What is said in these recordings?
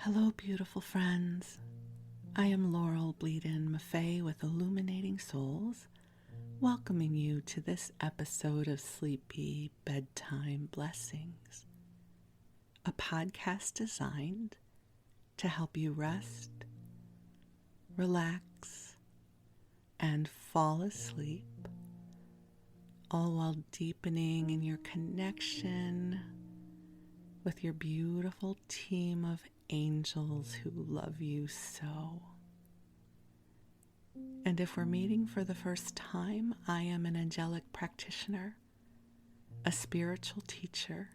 Hello, beautiful friends. I am Laurel Bleadon-Maffei with Illuminating Souls, welcoming you to this episode of Sleepy Bedtime Blessings, a podcast designed to help you rest, relax, and fall asleep, all while deepening in your connection with your beautiful team of angels who love you so. And if we're meeting for the first time, I am an angelic practitioner, a spiritual teacher,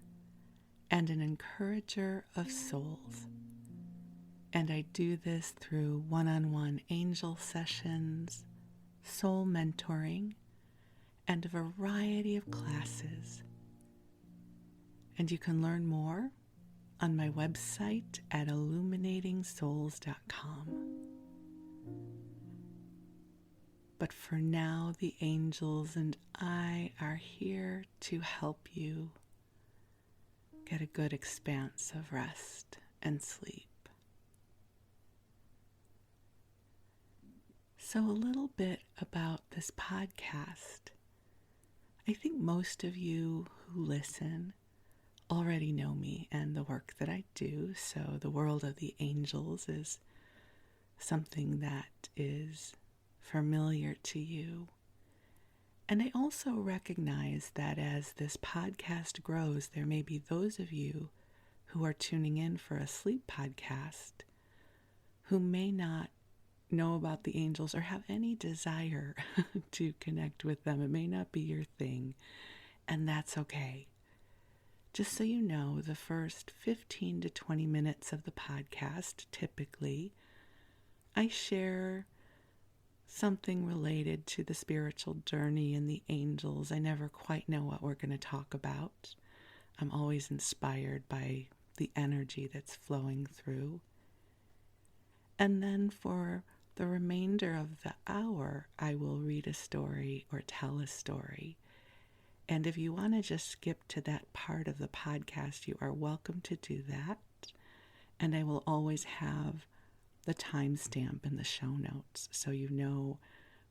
and an encourager of souls. And I do this through one-on-one angel sessions, soul mentoring, and a variety of classes. And you can learn more on my website at illuminatingSouls.com. But for now, the angels and I are here to help you get a good expanse of rest and sleep. So a little bit about this podcast. I think most of you who listen already know me and the work that I do, so the world of the angels is something that is familiar to you. And I also recognize that as this podcast grows, there may be those of you who are tuning in for a sleep podcast who may not know about the angels or have any desire to connect with them. It may not be your thing, and that's okay. Just so you know, the first 15 to 20 minutes of the podcast, typically, I share something related to the spiritual journey and the angels. I never quite know what we're going to talk about. I'm always inspired by the energy that's flowing through. And then for the remainder of the hour, I will read a story or tell a story. And if you want to just skip to that part of the podcast, you are welcome to do that. And I will always have the timestamp in the show notes so you know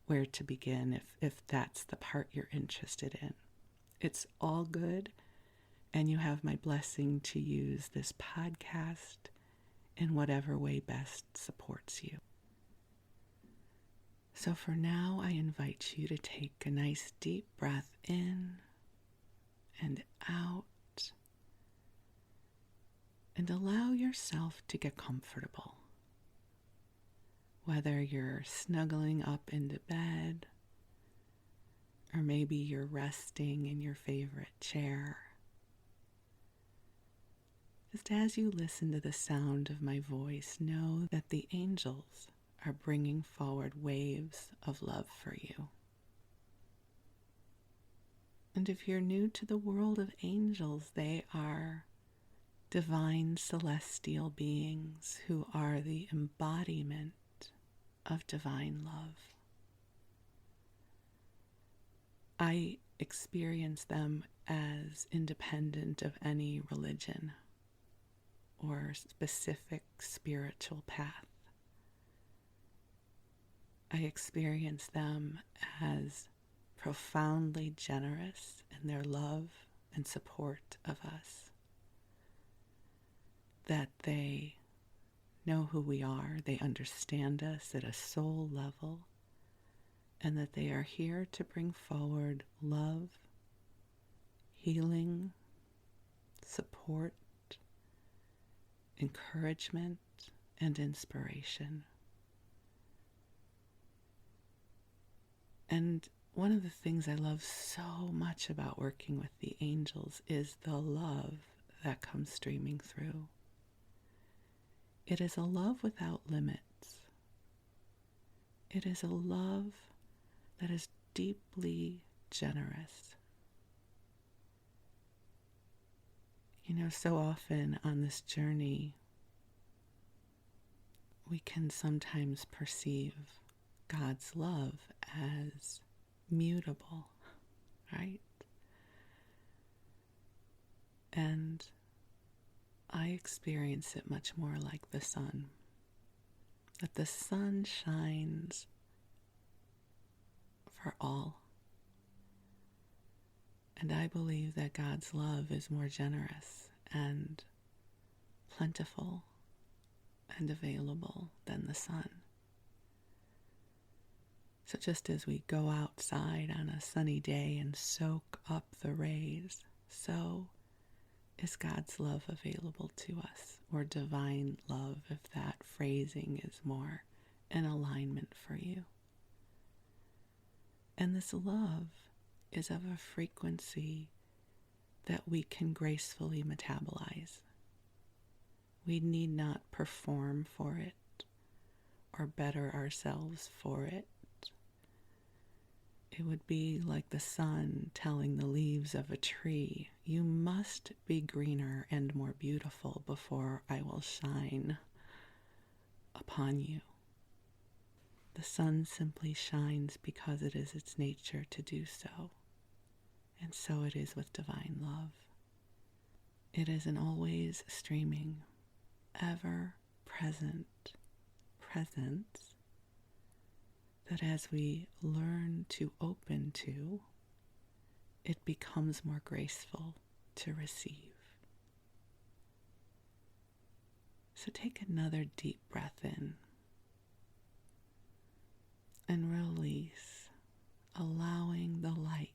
where to begin if that's the part you're interested in. It's all good, and you have my blessing to use this podcast in whatever way best supports you. So for now, I invite you to take a nice deep breath in and out, and allow yourself to get comfortable. Whether you're snuggling up into bed, or maybe you're resting in your favorite chair. Just as you listen to the sound of my voice, know that the angels are bringing forward waves of love for you. And if you're new to the world of angels, they are divine celestial beings who are the embodiment of divine love. I experience them as independent of any religion or specific spiritual path. I experience them as profoundly generous in their love and support of us. That they know who we are, they understand us at a soul level, and that they are here to bring forward love, healing, support, encouragement, and inspiration. And one of the things I love so much about working with the angels is the love that comes streaming through. It is a love without limits. It is a love that is deeply generous. You know, so often on this journey, we can sometimes perceive God's love as mutable, right? And I experience it much more like the sun. That the sun shines for all. And I believe that God's love is more generous and plentiful and available than the sun. So just as we go outside on a sunny day and soak up the rays, so is God's love available to us, or divine love, if that phrasing is more in alignment for you. And this love is of a frequency that we can gracefully metabolize. We need not perform for it or better ourselves for it. It would be like the sun telling the leaves of a tree, you must be greener and more beautiful before I will shine upon you. The sun simply shines because it is its nature to do so. And so it is with divine love. It is an always streaming, ever present presence that as we learn to open to, it becomes more graceful to receive. So take another deep breath in and release, allowing the light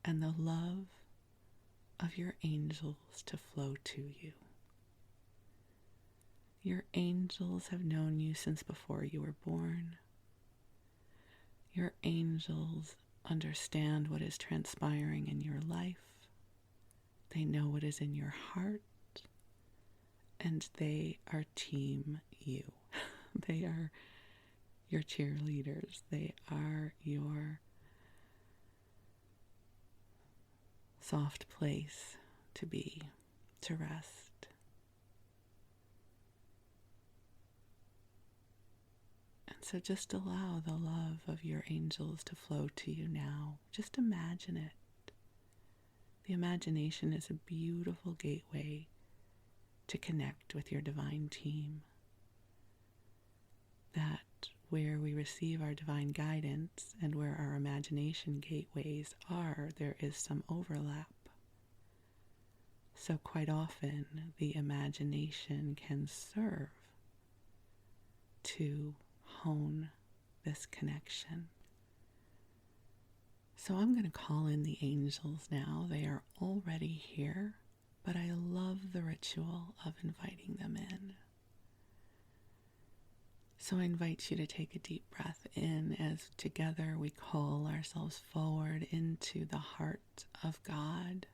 and the love of your angels to flow to you. Your angels have known you since before you were born. Your angels understand what is transpiring in your life. They know what is in your heart, and they are team you. They are your cheerleaders. They are your soft place to be, to rest. And so just allow the love of your angels to flow to you now. Just imagine it. The imagination is a beautiful gateway to connect with your divine team. That where we receive our divine guidance and where our imagination gateways are, there is some overlap. So quite often the imagination can serve to hone this connection. So I'm going to call in the angels now. They are already here, but I love the ritual of inviting them in. So I invite you to take a deep breath in as together we call ourselves forward into the heart of God.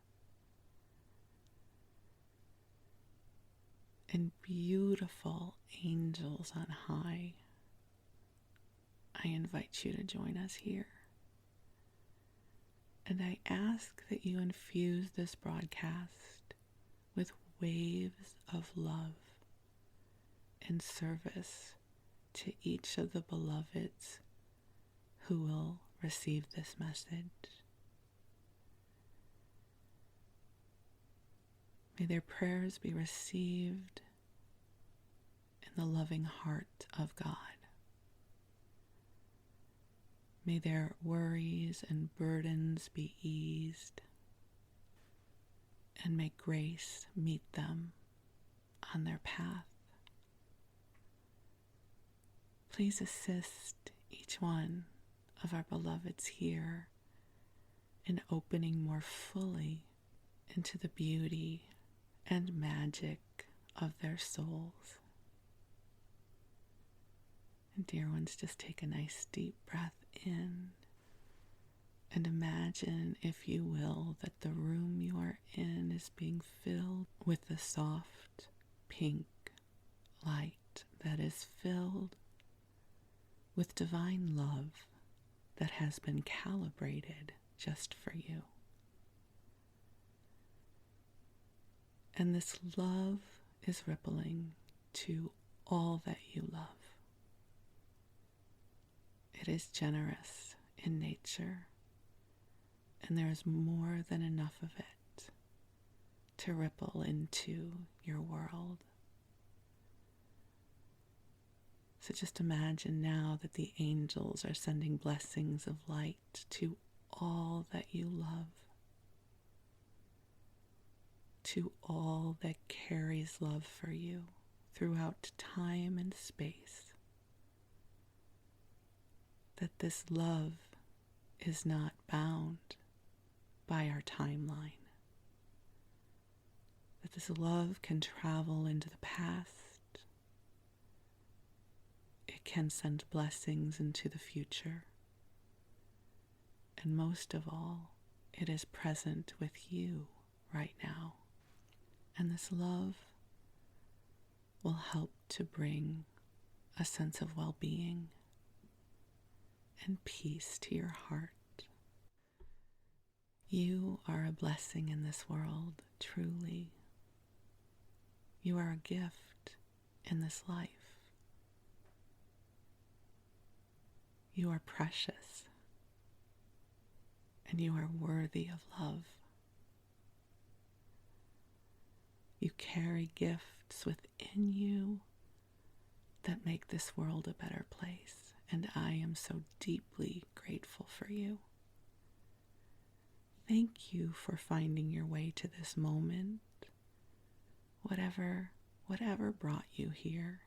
And beautiful angels on high, I invite you to join us here. And I ask that you infuse this broadcast with waves of love and service to each of the beloveds who will receive this message. May their prayers be received in the loving heart of God. May their worries and burdens be eased, and may grace meet them on their path. Please assist each one of our beloveds here in opening more fully into the beauty and magic of their souls. And dear ones, just take a nice deep breath in and imagine, if you will, that the room you are in is being filled with the soft pink light that is filled with divine love that has been calibrated just for you. And this love is rippling to all that you love. It is generous in nature, and there is more than enough of it to ripple into your world. So just imagine now that the angels are sending blessings of light to all that you love, to all that carries love for you throughout time and space. That this love is not bound by our timeline. That this love can travel into the past. It can send blessings into the future. And most of all, it is present with you right now. And this love will help to bring a sense of well-being and peace to your heart. You are a blessing in this world, truly. You are a gift in this life. You are precious, and you are worthy of love. You carry gifts within you that make this world a better place, and I am so deeply grateful for you. Thank you for finding your way to this moment, whatever brought you here,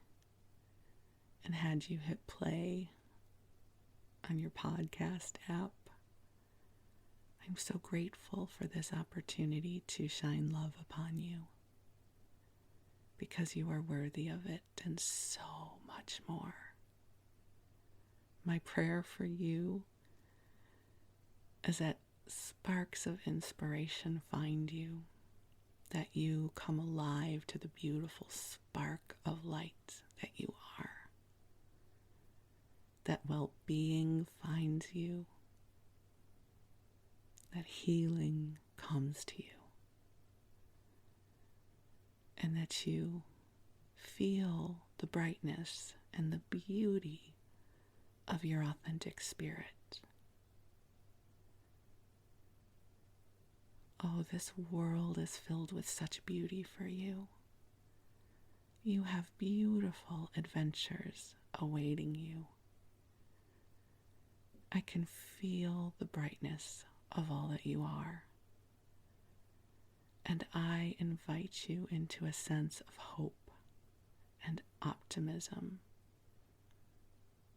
and had you hit play on your podcast app. I'm so grateful for this opportunity to shine love upon you, because you are worthy of it and so much more. My prayer for you is that sparks of inspiration find you, that you come alive to the beautiful spark of light that you are, that well-being finds you, that healing comes to you, and that you feel the brightness and the beauty of your authentic spirit. Oh, this world is filled with such beauty for you. You have beautiful adventures awaiting you. I can feel the brightness of all that you are. And I invite you into a sense of hope and optimism.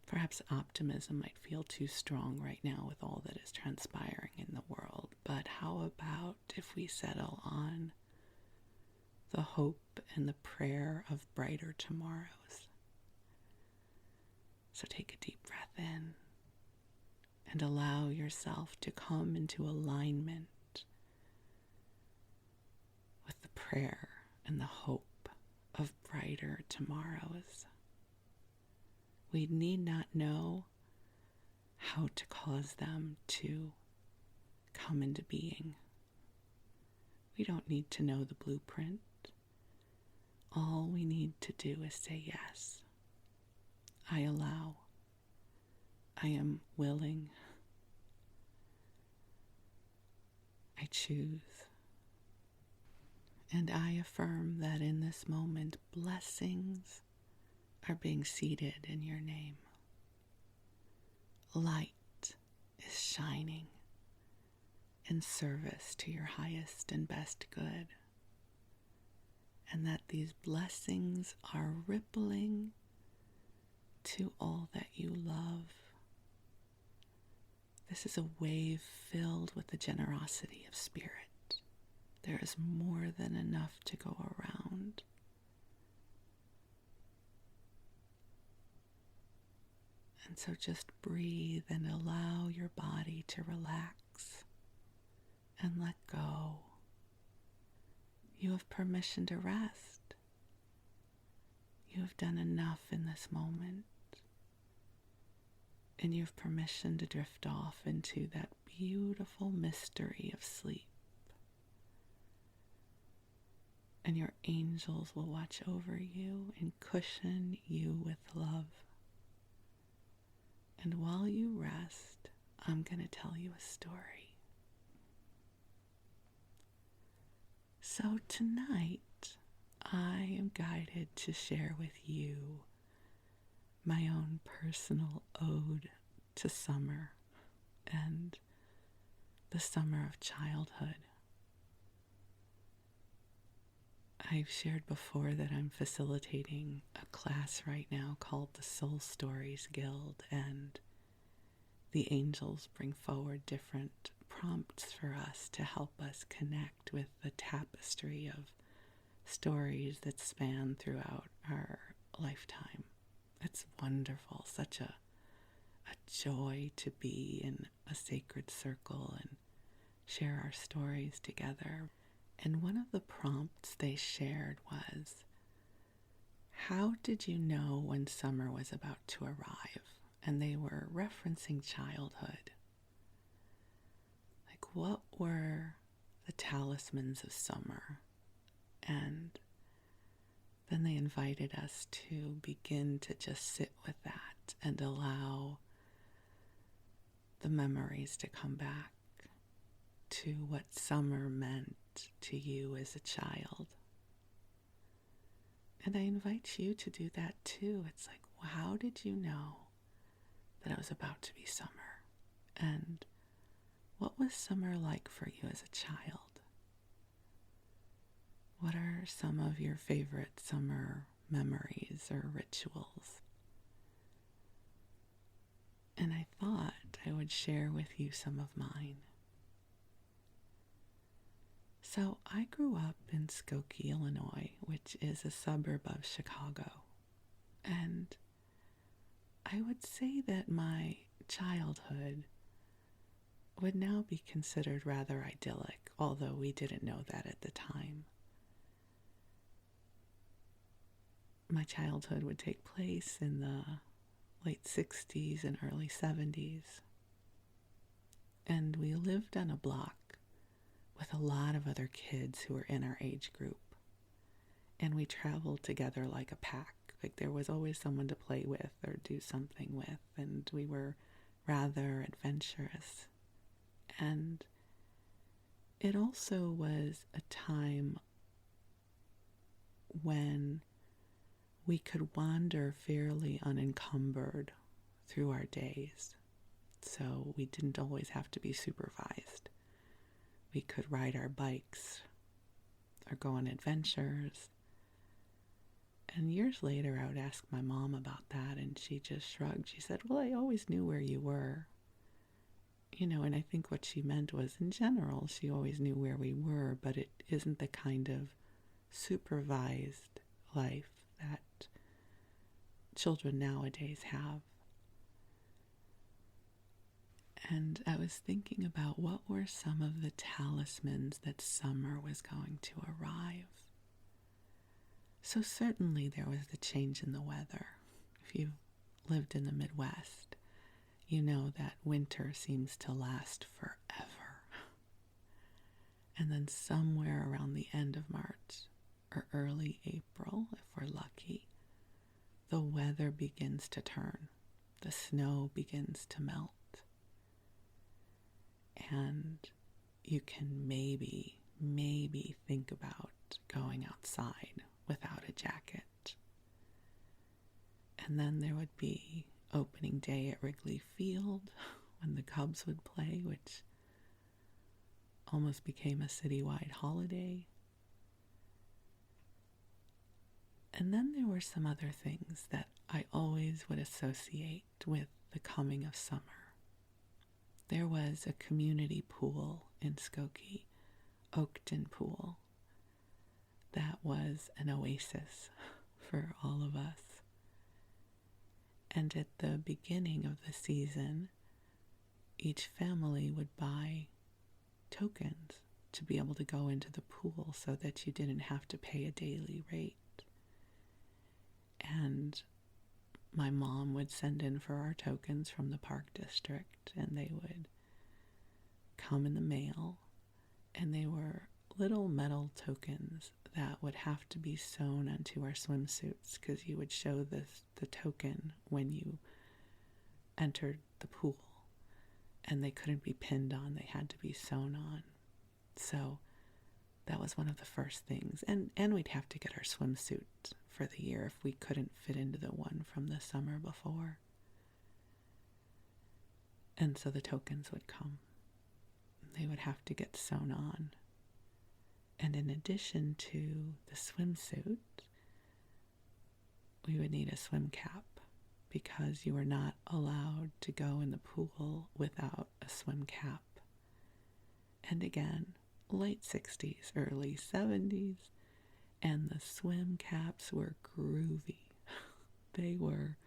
Perhaps optimism might feel too strong right now with all that is transpiring in the world, but how about if we settle on the hope and the prayer of brighter tomorrows? So take a deep breath in and allow yourself to come into alignment with the prayer and the hope of brighter tomorrows. We need not know how to cause them to come into being. We don't need to know the blueprint. All we need to do is say yes. I allow. I am willing. I choose. And I affirm that in this moment, blessings are being seeded in your name. Light is shining in service to your highest and best good. And that these blessings are rippling to all that you love. This is a wave filled with the generosity of spirit. There is more than enough to go around. And so just breathe and allow your body to relax and let go. You have permission to rest. You have done enough in this moment. And you have permission to drift off into that beautiful mystery of sleep. And your angels will watch over you and cushion you with love. And while you rest, I'm going to tell you a story. So tonight, I am guided to share with you my own personal ode to summer and the summer of childhood. I've shared before that I'm facilitating a class right now called the Soul Stories Guild, and the angels bring forward different prompts for us to help us connect with the tapestry of stories that span throughout our lifetime. It's wonderful, such a joy to be in a sacred circle and share our stories together. And one of the prompts they shared was, how did you know when summer was about to arrive? And they were referencing childhood. Like, what were the talismans of summer? And then they invited us to begin to just sit with that and allow the memories to come back to what summer meant to you as a child. And I invite you to do that too. It's like, well, how did you know that it was about to be summer? And what was summer like for you as a child? What are some of your favorite summer memories or rituals? And I thought I would share with you some of mine. So I grew up in Skokie, Illinois, which is a suburb of Chicago. And I would say that my childhood would now be considered rather idyllic, although we didn't know that at the time. My childhood would take place in the late 60s and early 70s. And we lived on a block with a lot of other kids who were in our age group. And we traveled together like a pack. Like there was always someone to play with or do something with. And we were rather adventurous. And it also was a time when we could wander fairly unencumbered through our days. So we didn't always have to be supervised. We could ride our bikes or go on adventures. And years later, I would ask my mom about that, and she just shrugged. She said, well, I always knew where you were. And I think what she meant was, in general, she always knew where we were, but it isn't the kind of supervised life that children nowadays have. And I was thinking about what were some of the talismans that summer was going to arrive. So certainly there was the change in the weather. If you lived in the Midwest, you know that winter seems to last forever. And then somewhere around the end of March or early April, if we're lucky, the weather begins to turn. The snow begins to melt. And you can maybe think about going outside without a jacket. And then there would be opening day at Wrigley Field when the Cubs would play, which almost became a citywide holiday. And then there were some other things that I always would associate with the coming of summer. There was a community pool in Skokie, Oakton Pool, that was an oasis for all of us. And at the beginning of the season, each family would buy tokens to be able to go into the pool so that you didn't have to pay a daily rate. And my mom would send in for our tokens from the park district, and they would come in the mail, and they were little metal tokens that would have to be sewn onto our swimsuits, because you would show the token when you entered the pool, and they couldn't be pinned on, they had to be sewn on. So that was one of the first things. And we'd have to get our swimsuit for the year if we couldn't fit into the one from the summer before. And so the tokens would come. They would have to get sewn on. And in addition to the swimsuit, we would need a swim cap because you were not allowed to go in the pool without a swim cap. And again, late 60s, early 70s, and the swim caps were groovy. They were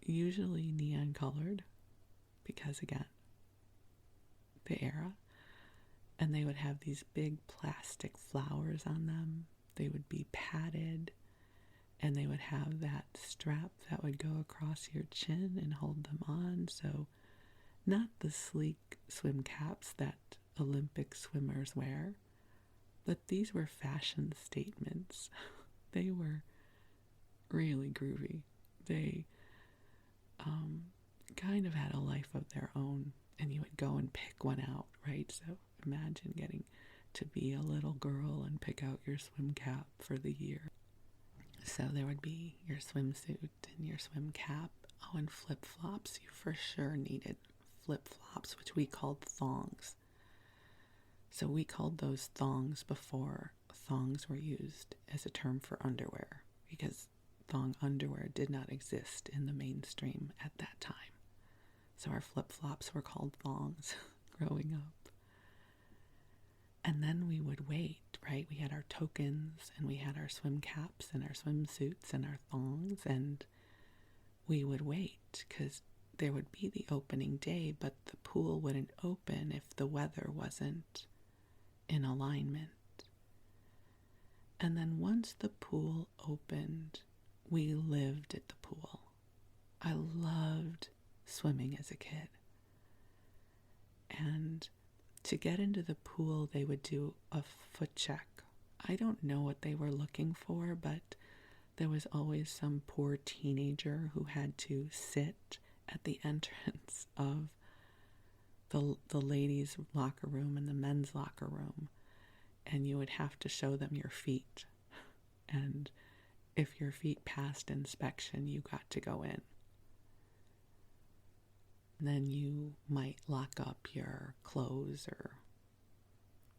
usually neon colored because, again, the era. And they would have these big plastic flowers on them. They would be padded, and they would have that strap that would go across your chin and hold them on. So not the sleek swim caps that Olympic swimmers wear, but these were fashion statements. They were really groovy. They kind of had a life of their own, and you would go and pick one out, right? So imagine getting to be a little girl and pick out your swim cap for the year. So there would be your swimsuit and your swim cap. Oh, and flip-flops. You for sure needed flip-flops, which we called thongs. So we called those thongs before thongs were used as a term for underwear, because thong underwear did not exist in the mainstream at that time. So our flip-flops were called thongs growing up. And then we would wait, right? We had our tokens, and we had our swim caps and our swimsuits and our thongs, and we would wait because there would be the opening day, but the pool wouldn't open if the weather wasn't in alignment. And then once the pool opened, we lived at the pool. I loved swimming as a kid. And to get into the pool, they would do a foot check. I don't know what they were looking for, but there was always some poor teenager who had to sit at the entrance of the ladies' locker room and the men's locker room, and you would have to show them your feet. And if your feet passed inspection, you got to go in. Then you might lock up your clothes or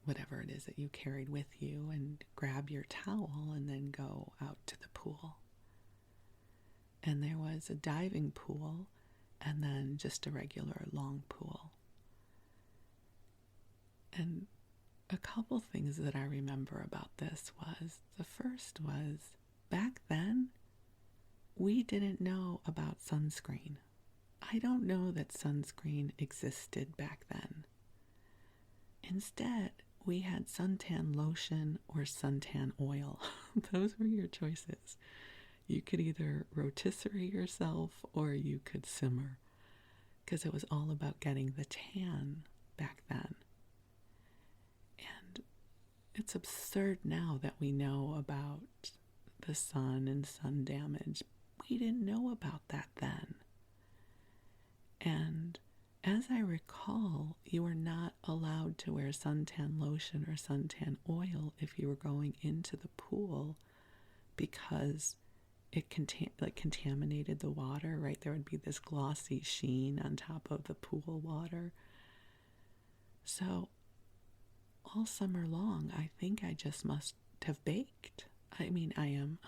whatever it is that you carried with you and grab your towel and then go out to the pool. And there was a diving pool and then just a regular long pool. And a couple things that I remember about this was, the first was, back then, we didn't know about sunscreen. I don't know that sunscreen existed back then. Instead, we had suntan lotion or suntan oil. Those were your choices. You could either rotisserie yourself or you could simmer, because it was all about getting the tan back then. And it's absurd now that we know about the sun and sun damage. We didn't know about that then. And as I recall, you were not allowed to wear suntan lotion or suntan oil if you were going into the pool, because it contaminated the water, right? There would be this glossy sheen on top of the pool water. So all summer long, I think I just must have baked. I mean, I am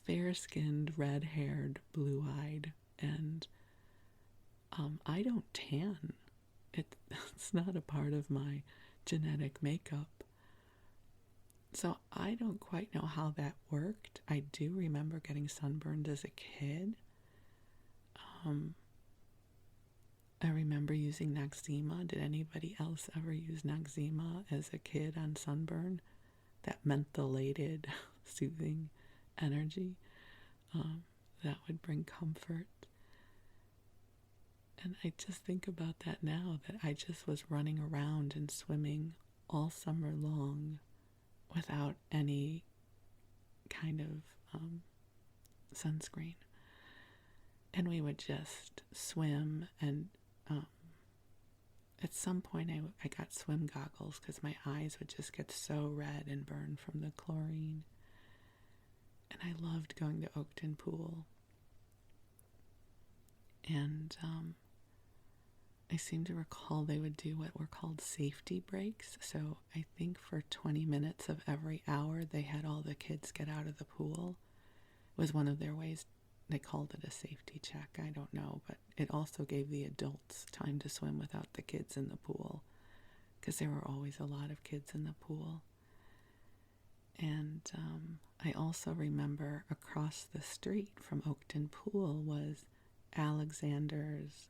fair-skinned, red-haired, blue-eyed, and I don't tan. It's not a part of my genetic makeup. So I don't quite know how that worked. I do remember getting sunburned as a kid. I remember using Noxzema. Did anybody else ever use Noxzema as a kid on sunburn? That mentholated, soothing energy that would bring comfort. And I just think about that now, that I just was running around and swimming all summer long without any kind of sunscreen. And we would just swim, and at some point I got swim goggles because my eyes would just get so red and burned from the chlorine. And I loved going to Oakton Pool. And I seem to recall they would do what were called safety breaks. So I think for 20 minutes of every hour, they had all the kids get out of the pool. It was one of their ways. They called it a safety check. I don't know. But it also gave the adults time to swim without the kids in the pool, because there were always a lot of kids in the pool. And I also remember across the street from Oakton Pool was Alexander's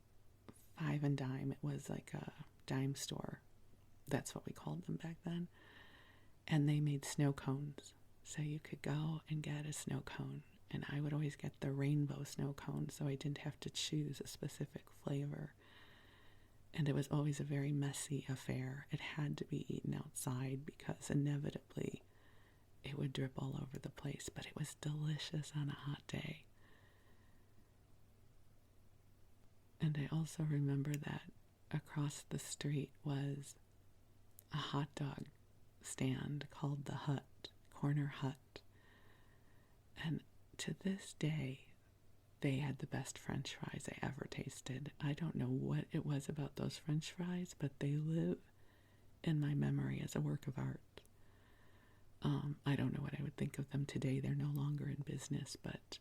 Five and Dime. It was like a dime store. That's what we called them back then. And they made snow cones. So you could go and get a snow cone. And I would always get the rainbow snow cone, so I didn't have to choose a specific flavor. And it was always a very messy affair. It had to be eaten outside because inevitably it would drip all over the place. But it was delicious on a hot day. And I also remember that across the street was a hot dog stand called the Hut, Corner Hut. And to this day, they had the best French fries I ever tasted. I don't know what it was about those French fries, but they live in my memory as a work of art. I don't know what I would think of them today. They're no longer in business, but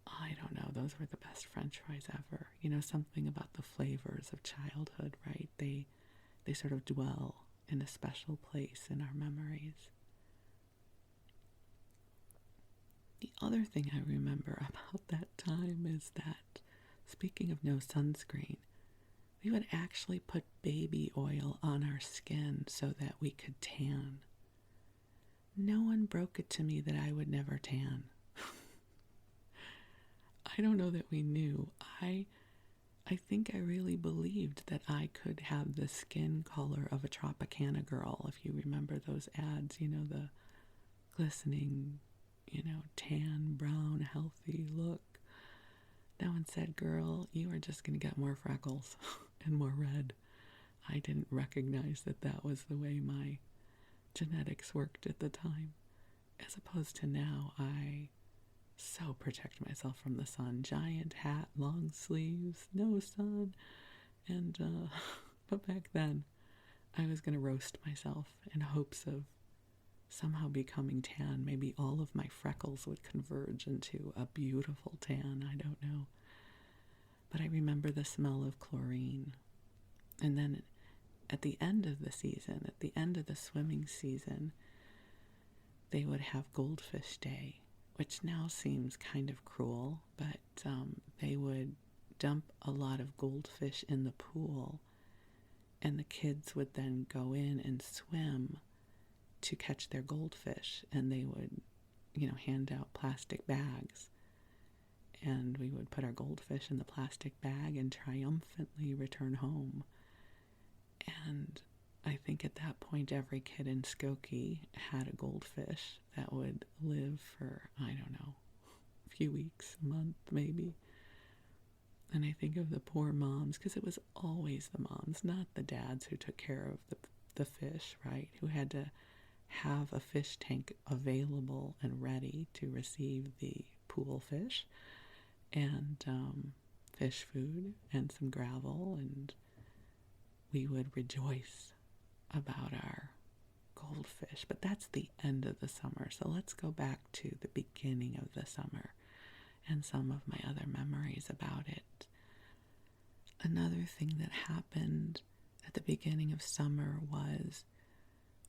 I don't know. Those were the best French fries ever. You know, something about the flavors of childhood, right? They sort of dwell in a special place in our memories. The other thing I remember about that time is that, speaking of no sunscreen, we would actually put baby oil on our skin so that we could tan. No one broke it to me that I would never tan. I don't know that we knew. I think I really believed that I could have the skin color of a Tropicana girl, if you remember those ads, you know, the glistening, you know, tan, brown, healthy look. No one said, girl, you are just going to get more freckles and more red. I didn't recognize that that was the way my genetics worked at the time. As opposed to now, I so protect myself from the sun. Giant hat, long sleeves, no sun. And, but back then, I was going to roast myself in hopes of somehow becoming tan. Maybe all of my freckles would converge into a beautiful tan. I don't know. But I remember the smell of chlorine. And then at the end of the season, at the end of the swimming season, they would have Goldfish Day, which now seems kind of cruel, but they would dump a lot of goldfish in the pool, and the kids would then go in and swim to catch their goldfish, and they would, you know, hand out plastic bags, and we would put our goldfish in the plastic bag and triumphantly return home. And I think at that point every kid in Skokie had a goldfish that would live for, I don't know, a few weeks, a month maybe. And I think of the poor moms, because it was always the moms, not the dads, who took care of the fish, right? Who had to have a fish tank available and ready to receive the pool fish and fish food and some gravel, and we would rejoice about our goldfish. But that's the end of the summer. So let's go back to the beginning of the summer and some of my other memories about it. Another thing that happened at the beginning of summer was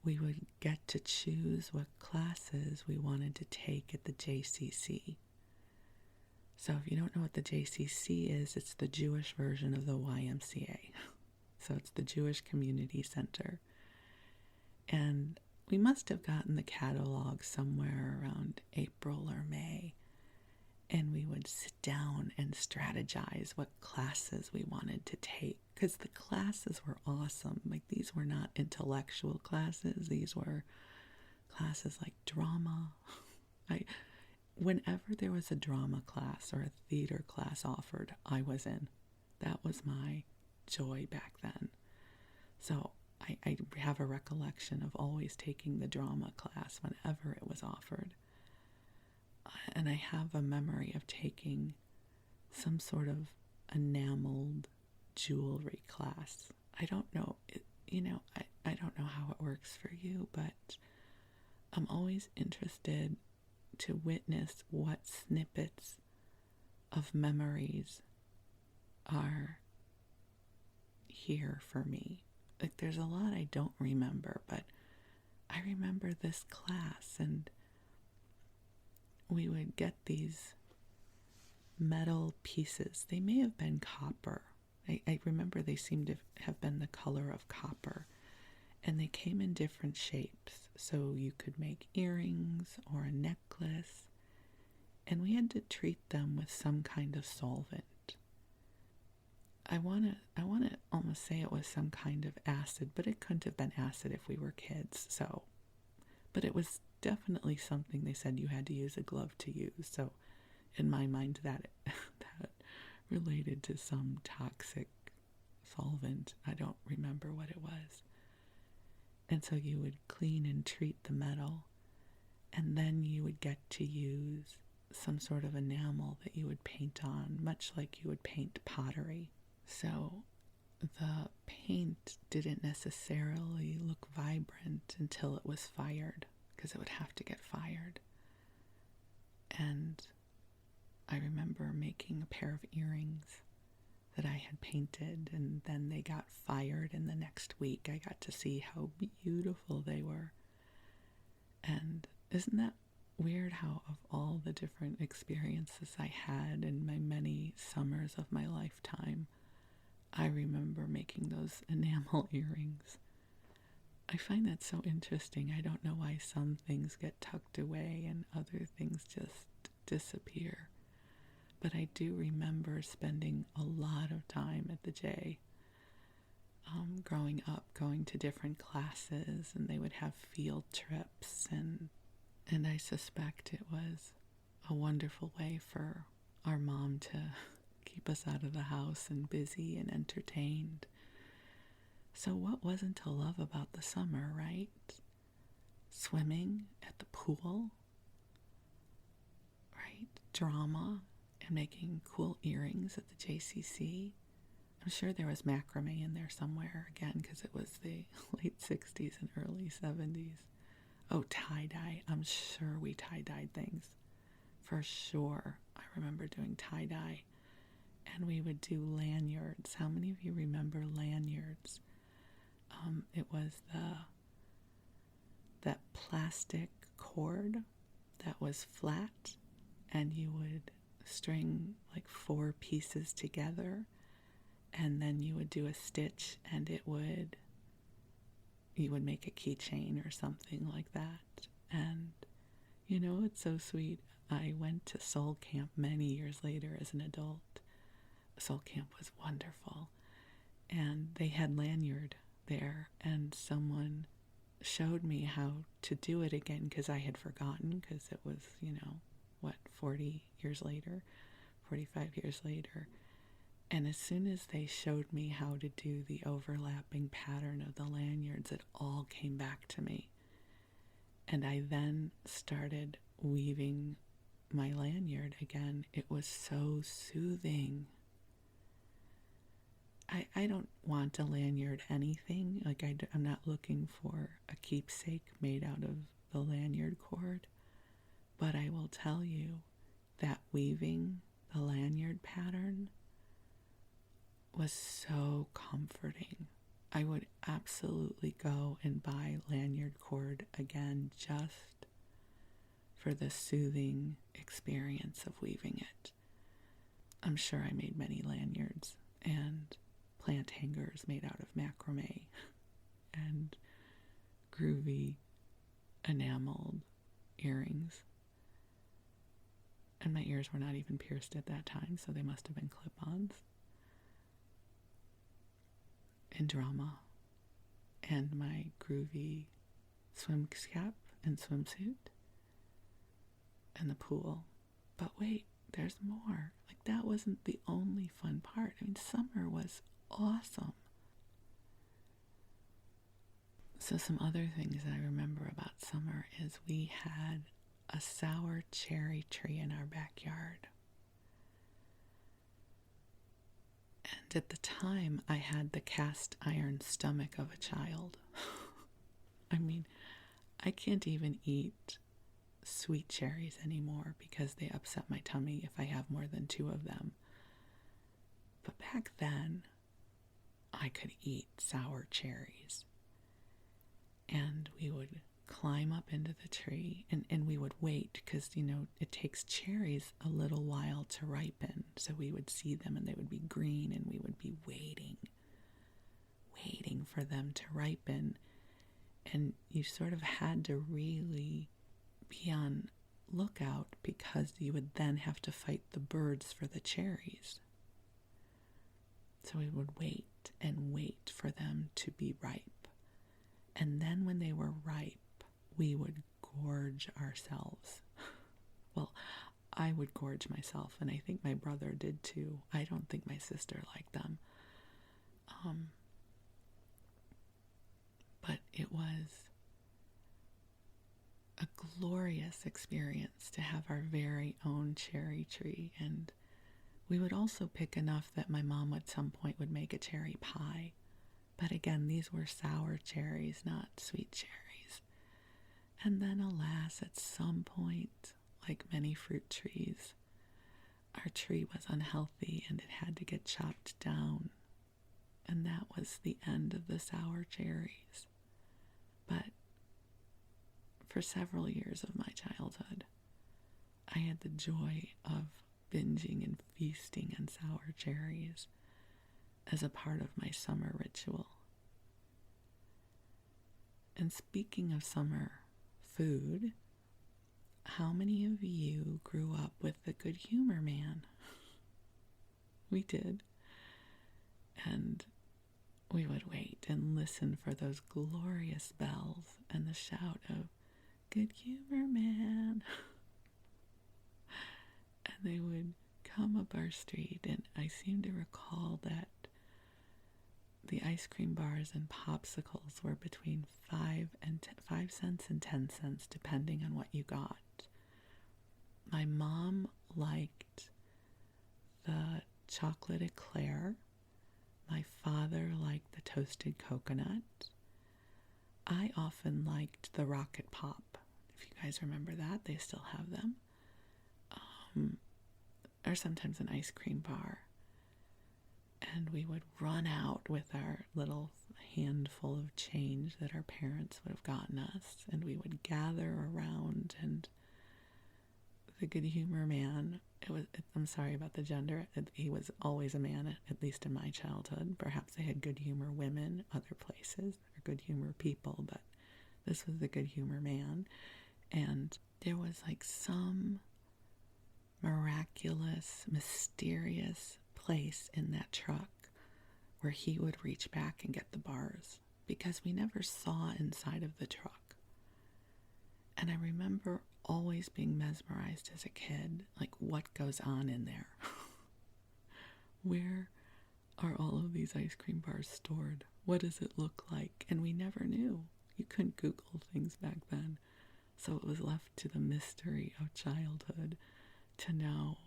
we would get to choose what classes we wanted to take at the JCC. So if you don't know what the JCC is, it's the Jewish version of the YMCA. So it's the Jewish Community Center. And we must have gotten the catalog somewhere around April or May. And we would sit down and strategize what classes we wanted to take. Because the classes were awesome. Like, these were not intellectual classes. These were classes like drama. Whenever there was a drama class or a theater class offered, I was in. That was my joy back then. So I have a recollection of always taking the drama class whenever it was offered. And I have a memory of taking some sort of enameled jewelry class. I don't know, I don't know how it works for you, but I'm always interested to witness what snippets of memories are here for me. Like, there's a lot I don't remember, but I remember this class, and we would get these metal pieces. They may have been copper. I remember they seemed to have been the color of copper, and they came in different shapes. So you could make earrings or a necklace, and we had to treat them with some kind of solvent. I want to almost say it was some kind of acid, but it couldn't have been acid if we were kids. So, but it was definitely something they said you had to use a glove to use. So in my mind, that related to some toxic solvent. I don't remember what it was. And so you would clean and treat the metal, and then you would get to use some sort of enamel that you would paint on, much like you would paint pottery. So the paint didn't necessarily look vibrant until it was fired, because it would have to get fired. And I remember making a pair of earrings that I had painted, and then they got fired, and the next week I got to see how beautiful they were. And isn't that weird how of all the different experiences I had in my many summers of my lifetime, I remember making those enamel earrings. I find that so interesting. I don't know why some things get tucked away and other things just disappear. But I do remember spending a lot of time at the J. Growing up, going to different classes, and they would have field trips, and I suspect it was a wonderful way for our mom to keep us out of the house and busy and entertained. So what wasn't to love about the summer, right? Swimming at the pool, right? Drama and making cool earrings at the JCC. I'm sure there was macrame in there somewhere, again, because it was the late 60s and early 70s. Oh, tie-dye. I'm sure we tie-dyed things. For sure. I remember doing tie-dye. And we would do lanyards. How many of you remember lanyards? It was that plastic cord that was flat, and you would string like 4 pieces together, and then you would do a stitch, and you would make a keychain or something like that. And it's so sweet. I went to Soul Camp many years later as an adult. Soul Camp was wonderful, and they had lanyard there, and someone showed me how to do it again, because I had forgotten, because it was 40 years later, 45 years later. And as soon as they showed me how to do the overlapping pattern of the lanyards, it all came back to me. And I then started weaving my lanyard again. It was so soothing. I don't want a lanyard anything. Like, I'm not looking for a keepsake made out of the lanyard cord. But I will tell you that weaving the lanyard pattern was so comforting. I would absolutely go and buy lanyard cord again, just for the soothing experience of weaving it. I'm sure I made many lanyards and plant hangers made out of macrame and groovy enameled earrings. And my ears were not even pierced at that time, so they must have been clip-ons. And drama. And my groovy swim cap and swimsuit. And the pool. But wait, there's more. Like, that wasn't the only fun part. I mean, summer was awesome. So some other things I remember about summer is we had a sour cherry tree in our backyard. And at the time, I had the cast iron stomach of a child. I mean, I can't even eat sweet cherries anymore because they upset my tummy if I have more than 2 of them. But back then, I could eat sour cherries. And we would climb up into the tree and we would wait because, it takes cherries a little while to ripen. So we would see them and they would be green and we would be waiting for them to ripen. And you sort of had to really be on lookout because you would then have to fight the birds for the cherries. So we would wait and wait for them to be ripe. And then when they were ripe, we would gorge ourselves. Well, I would gorge myself, and I think my brother did too. I don't think my sister liked them. But it was a glorious experience to have our very own cherry tree. And we would also pick enough that my mom at some point would make a cherry pie. But again, these were sour cherries, not sweet cherries. And then, alas, at some point, like many fruit trees, our tree was unhealthy and it had to get chopped down. And that was the end of the sour cherries. But for several years of my childhood, I had the joy of binging and feasting on sour cherries as a part of my summer ritual. And speaking of summer food, how many of you grew up with the Good Humor Man? We did. And we would wait and listen for those glorious bells and the shout of, "Good Humor Man." And they would come up our street, and I seem to recall that the ice cream bars and popsicles were between 5 cents and 10 cents, depending on what you got. My mom liked the chocolate eclair. My father liked the toasted coconut. I often liked the Rocket Pop. If you guys remember that, they still have them. Or sometimes an ice cream bar. And we would run out with our little handful of change that our parents would have gotten us. And we would gather around, and the Good Humor Man, I'm sorry about the gender, he was always a man, at least in my childhood. Perhaps they had good humor women other places, or good humor people, but this was the Good Humor Man. And there was like some miraculous, mysterious place in that truck where he would reach back and get the bars, because we never saw inside of the truck. And I remember always being mesmerized as a kid, like, what goes on in there? Where are all of these ice cream bars stored? What does it look like? And we never knew. You couldn't Google things back then. So it was left to the mystery of childhood to know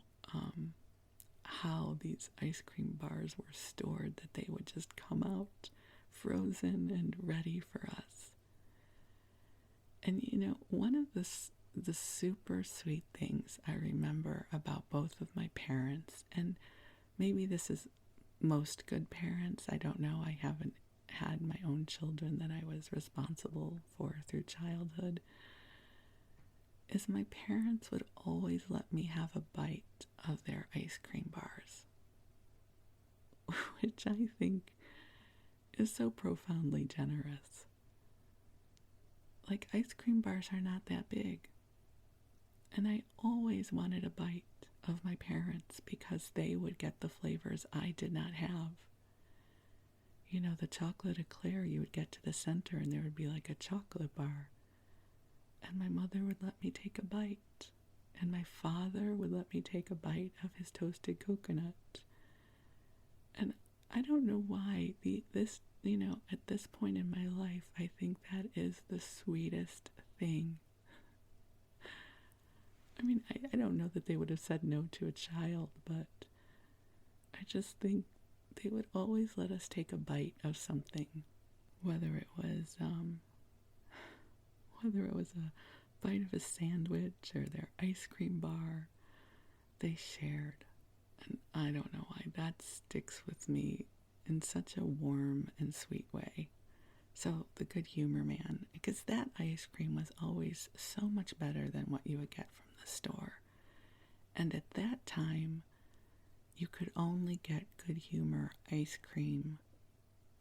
how these ice cream bars were stored, that they would just come out frozen and ready for us. And one of the super sweet things I remember about both of my parents, and maybe this is most good parents, I don't know, I haven't had my own children that I was responsible for through childhood, is my parents would always let me have a bite of their ice cream bars, which I think is so profoundly generous. Like, ice cream bars are not that big. And I always wanted a bite of my parents because they would get the flavors I did not have. The chocolate eclair, you would get to the center and there would be like a chocolate bar. And my mother would let me take a bite. And my father would let me take a bite of his toasted coconut. And I don't know why this at this point in my life, I think that is the sweetest thing. I mean, I don't know that they would have said no to a child, but I just think they would always let us take a bite of something, whether it was a bite of a sandwich or their ice cream bar. They shared, and I don't know why that sticks with me in such a warm and sweet way. So the Good Humor Man, because that ice cream was always so much better than what you would get from the store. And at that time, you could only get Good Humor ice cream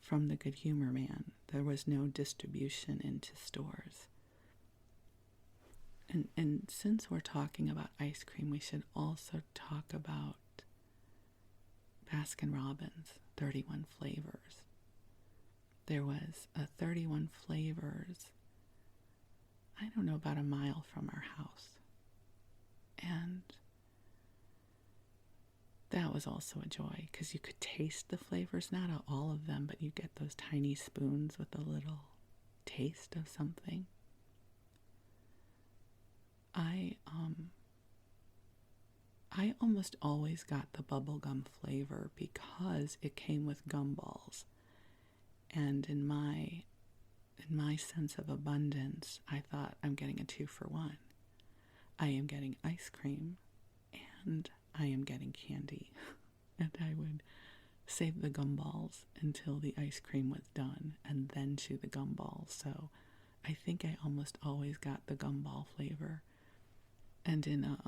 from the Good Humor Man. There was no distribution into stores. And since we're talking about ice cream, we should also talk about Baskin-Robbins, 31 flavors. There was a 31 flavors, I don't know, about a mile from our house. And that was also a joy, because you could taste the flavors, not all of them, but you get those tiny spoons with a little taste of something. I almost always got the bubblegum flavor because it came with gumballs. And in my sense of abundance, I thought, I'm getting a 2-for-1. I am getting ice cream and I am getting candy. And I would save the gumballs until the ice cream was done and then chew the gumballs. So I think I almost always got the gumball flavor. And in a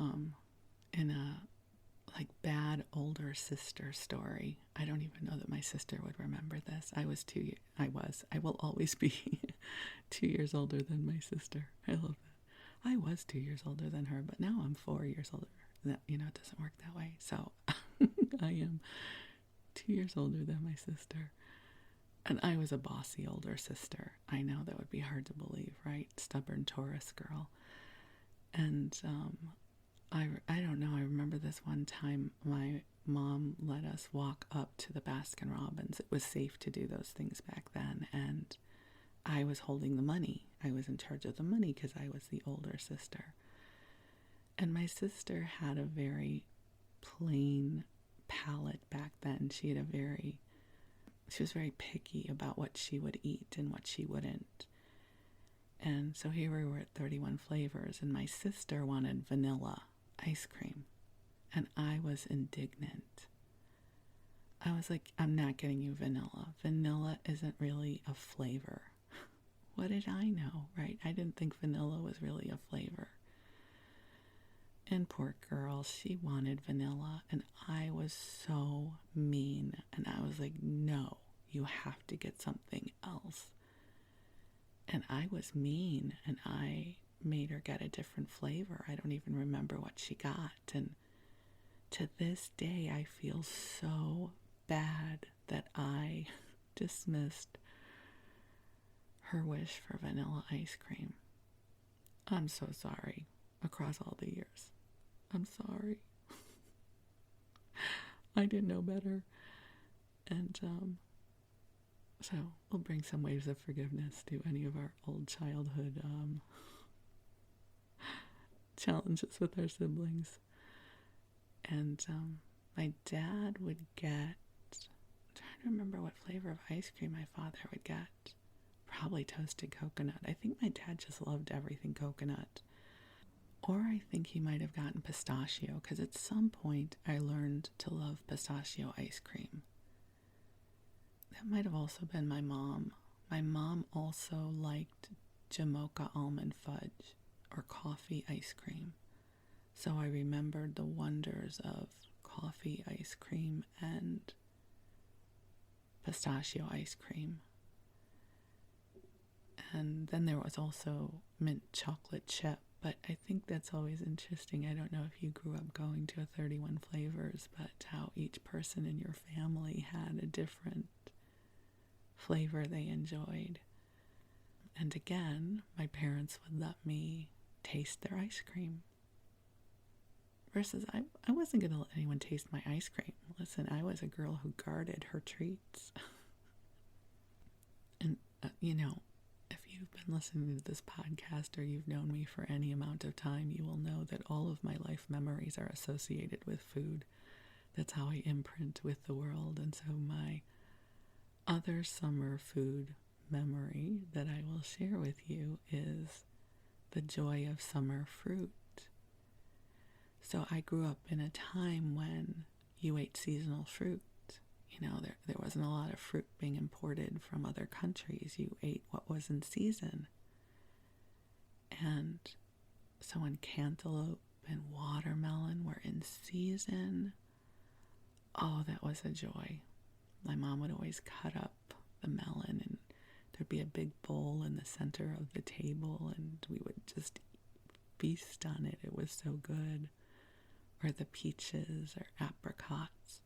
like bad older sister story, I don't even know that my sister would remember this. I will always be 2 years older than my sister. I love that. I was 2 years older than her, but now I'm 4 years older. That, it doesn't work that way. So I am 2 years older than my sister. And I was a bossy older sister. I know that would be hard to believe, right? Stubborn Taurus girl. And I don't know, I remember this one time my mom let us walk up to the Baskin-Robbins. It was safe to do those things back then, and I was holding the money. I was in charge of the money because I was the older sister. And my sister had a very plain palate back then. She was very picky about what she would eat and what she wouldn't. And so here we were at 31 flavors, and my sister wanted vanilla ice cream, and I was indignant. I was like, I'm not getting you vanilla. Vanilla isn't really a flavor. What did I know, right? I didn't think vanilla was really a flavor. And poor girl, she wanted vanilla, and I was so mean, and I was like, no, you have to get something else. And I was mean, and I made her get a different flavor. I don't even remember what she got. And to this day, I feel so bad that I dismissed her wish for vanilla ice cream. I'm so sorry across all the years. I'm sorry. I didn't know better. And so we'll bring some waves of forgiveness to any of our old childhood challenges with our siblings. And my dad would get, I'm trying to remember what flavor of ice cream my father would get. Probably toasted coconut. I think my dad just loved everything coconut. Or I think he might have gotten pistachio, because at some point I learned to love pistachio ice cream. That might have also been my mom. My mom also liked Jamocha almond fudge or coffee ice cream. So I remembered the wonders of coffee ice cream and pistachio ice cream. And then there was also mint chocolate chip, but I think that's always interesting. I don't know if you grew up going to a 31 flavors, but how each person in your family had a different flavor they enjoyed. And again, my parents would let me taste their ice cream. Versus I wasn't going to let anyone taste my ice cream. Listen, I was a girl who guarded her treats. If you've been listening to this podcast or you've known me for any amount of time, you will know that all of my life memories are associated with food. That's how I imprint with the world. And so my other summer food memory that I will share with you is the joy of summer fruit. So I grew up in a time when you ate seasonal fruit. There wasn't a lot of fruit being imported from other countries. You ate what was in season. And so when cantaloupe and watermelon were in season, oh, that was a joy. My mom would always cut up the melon, and there'd be a big bowl in the center of the table, and we would just feast on it. It was so good. Or the peaches or apricots.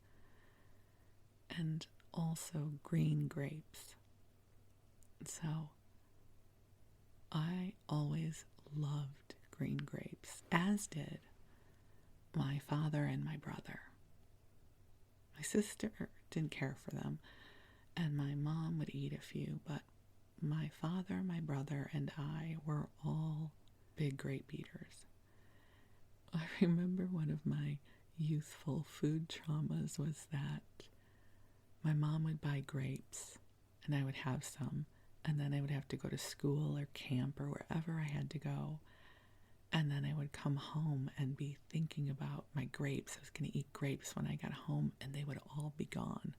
And also green grapes. So I always loved green grapes, as did my father and my brother. My sister didn't care for them, and my mom would eat a few, but my father, my brother, and I were all big grape eaters. I remember one of my youthful food traumas was that my mom would buy grapes, and I would have some, and then I would have to go to school or camp or wherever I had to go, and then I would come home and be thinking about my grapes. I was going to eat grapes when I got home, and they would all be gone.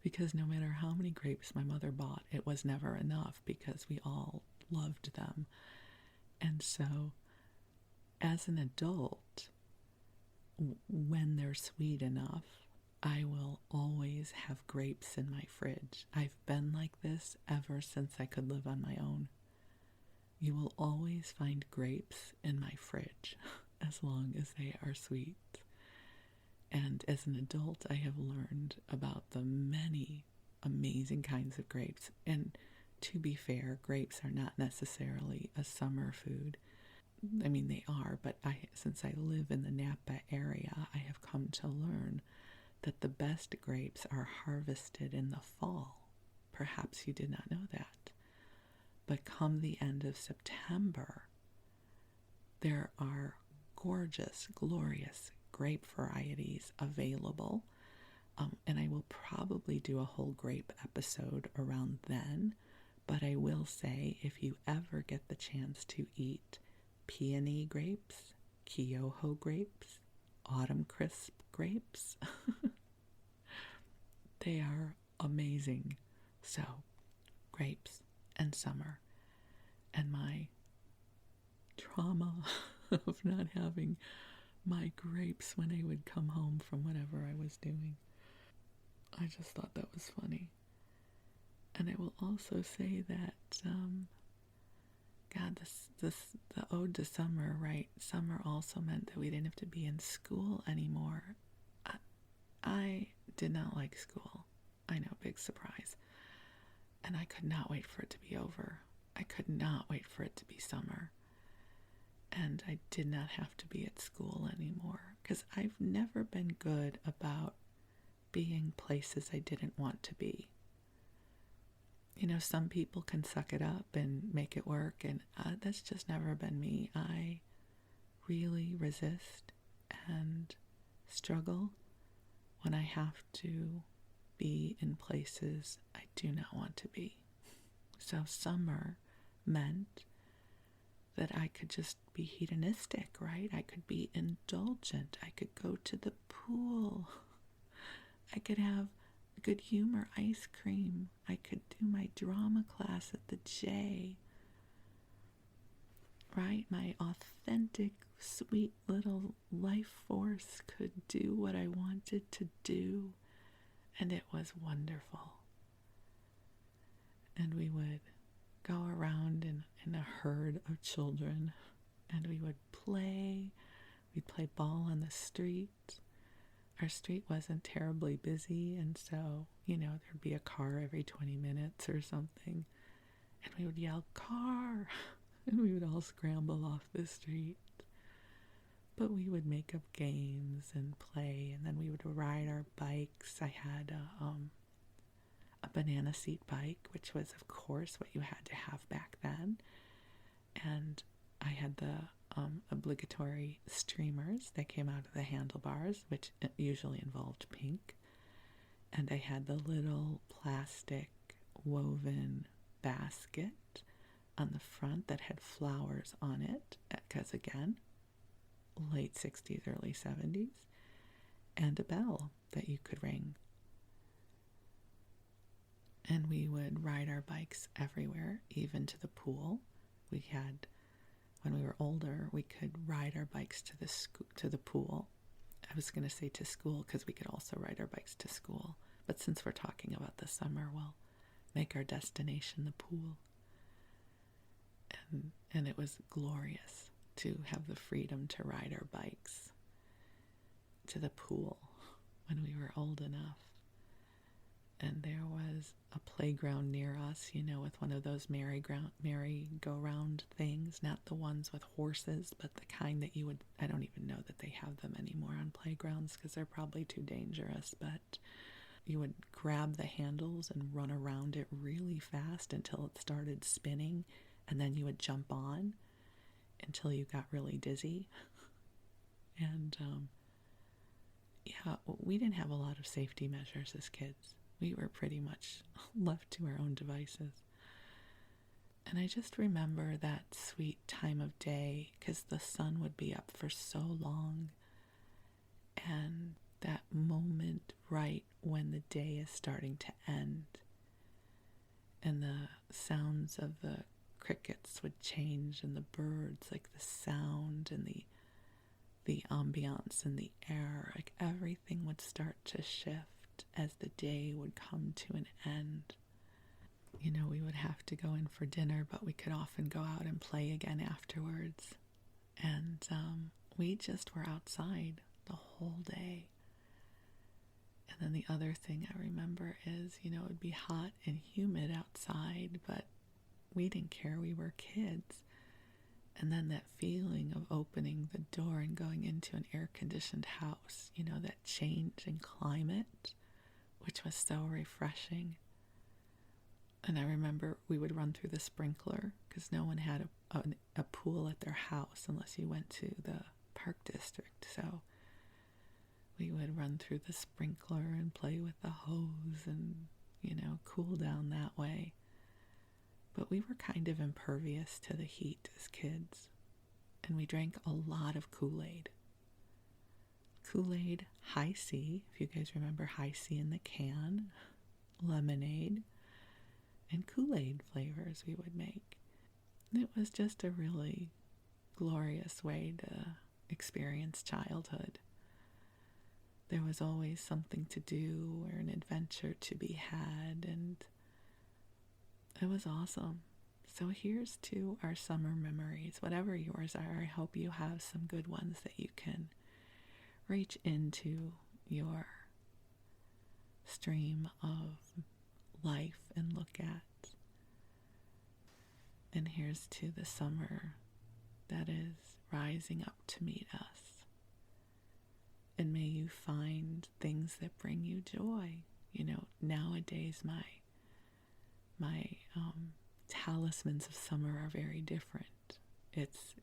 Because no matter how many grapes my mother bought, it was never enough because we all loved them. And so, as an adult, when they're sweet enough, I will always have grapes in my fridge. I've been like this ever since I could live on my own. You will always find grapes in my fridge as long as they are sweet. And as an adult, I have learned about the many amazing kinds of grapes. And to be fair, grapes are not necessarily a summer food. I mean, they are, but since I live in the Napa area, I have come to learn that the best grapes are harvested in the fall. Perhaps you did not know that. But come the end of September, there are gorgeous, glorious grape varieties available. And I will probably do a whole grape episode around then. But I will say, if you ever get the chance to eat peony grapes, Kyoho grapes, autumn crisp grapes, they are amazing. So, grapes and summer, and my trauma of not having my grapes when I would come home from whatever I was doing. I just thought that was funny. And I will also say that, the ode to summer, right? Summer also meant that we didn't have to be in school anymore. I did not like school. I know, big surprise. And I could not wait for it to be over. I could not wait for it to be summer. And I did not have to be at school anymore, because I've never been good about being places I didn't want to be. Some people can suck it up and make it work, and that's just never been me. I really resist and struggle when I have to be in places I do not want to be. So summer meant that I could just be hedonistic, right? I could be indulgent. I could go to the pool. I could have good humor ice cream. I could do my drama class at the J. Right? My authentic, sweet little life force could do what I wanted to do. And it was wonderful. And we would go around in a herd of children, and we would play. We'd play ball on the street. Our street wasn't terribly busy, and so, there'd be a car every 20 minutes or something. And we would yell, "Car!" And we would all scramble off the street. But we would make up games and play, and then we would ride our bikes. I had a banana seat bike, which was, of course, what you had to have back then. And I had the obligatory streamers that came out of the handlebars, which usually involved pink. And I had the little plastic woven basket on the front that had flowers on it, because again, late 60s, early 70s, and a bell that you could ring. And we would ride our bikes everywhere, even to the pool. We had, when we were older, we could ride our bikes to the pool. I was going to say to school, because we could also ride our bikes to school. But since we're talking about the summer, we'll make our destination the pool. And it was glorious to have the freedom to ride our bikes to the pool when we were old enough. And there was a playground near us, with one of those merry-go-round things, not the ones with horses, but the kind that I don't even know that they have them anymore on playgrounds because they're probably too dangerous, but you would grab the handles and run around it really fast until it started spinning, and then you would jump on until you got really dizzy. And we didn't have a lot of safety measures as kids. We were pretty much left to our own devices. And I just remember that sweet time of day because the sun would be up for so long. And that moment right when the day is starting to end. And the sounds of the crickets would change and the birds, like the sound and the ambiance in the air, like everything would start to shift as the day would come to an end. We would have to go in for dinner, but we could often go out and play again afterwards. And we just were outside the whole day. And then the other thing I remember is, it would be hot and humid outside, but we didn't care. We were kids. And then that feeling of opening the door and going into an air-conditioned house, that change in climate, which was so refreshing. And I remember we would run through the sprinkler because no one had a pool at their house unless you went to the park district. So we would run through the sprinkler and play with the hose and, cool down that way. But we were kind of impervious to the heat as kids. And we drank a lot of Kool-Aid. Kool-Aid, High C, if you guys remember High C in the can, lemonade, and Kool-Aid flavors we would make. It was just a really glorious way to experience childhood. There was always something to do or an adventure to be had, and it was awesome. So here's to our summer memories, whatever yours are. I hope you have some good ones that you can reach into your stream of life and look at. And here's to the summer that is rising up to meet us. And may you find things that bring you joy. Nowadays my talismans of summer are very different. It's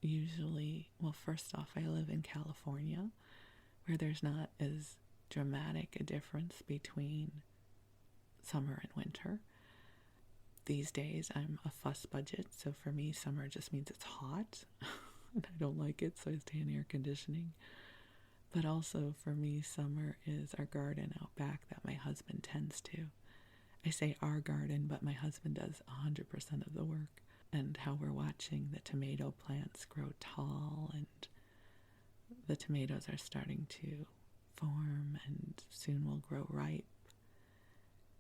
usually, first off, I live in California, where there's not as dramatic a difference between summer and winter. These days, I'm a fuss budget, so for me, summer just means it's hot, and I don't like it, so I stay in air conditioning. But also, for me, summer is our garden out back that my husband tends to. I say our garden, but my husband does 100% of the work. And how we're watching the tomato plants grow tall, and the tomatoes are starting to form and soon will grow ripe,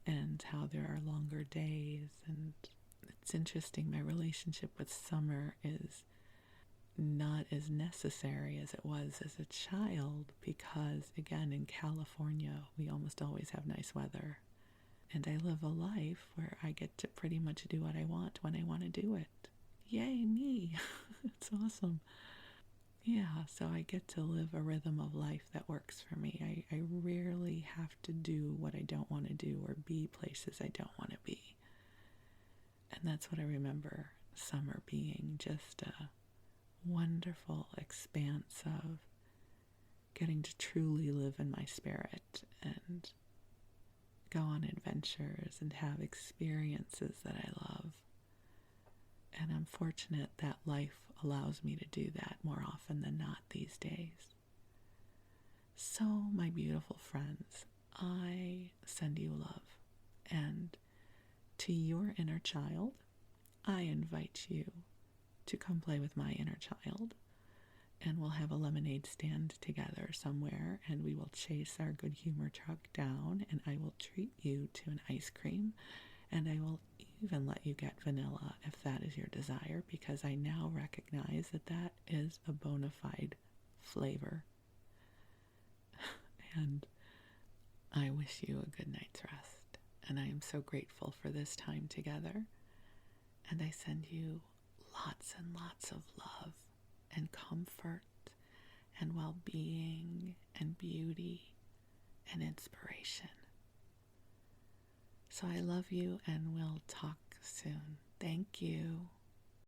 and how there are longer days. And it's interesting, my relationship with summer is not as necessary as it was as a child because, again, in California, we almost always have nice weather. And I live a life where I get to pretty much do what I want when I want to do it. Yay, me! It's awesome. Yeah, so I get to live a rhythm of life that works for me. I rarely have to do what I don't want to do or be places I don't want to be. And that's what I remember summer being, just a wonderful expanse of getting to truly live in my spirit and go on adventures and have experiences that I love. And I'm fortunate that life allows me to do that more often than not these days. So, my beautiful friends, I send you love. And to your inner child, I invite you to come play with my inner child. And we'll have a lemonade stand together somewhere, and we will chase our good humor truck down, and I will treat you to an ice cream, and I will even let you get vanilla if that is your desire, because I now recognize that that is a bona fide flavor. And I wish you a good night's rest, and I am so grateful for this time together, and I send you lots and lots of love and comfort and well-being and beauty and inspiration. So I love you, and we'll talk soon. Thank you.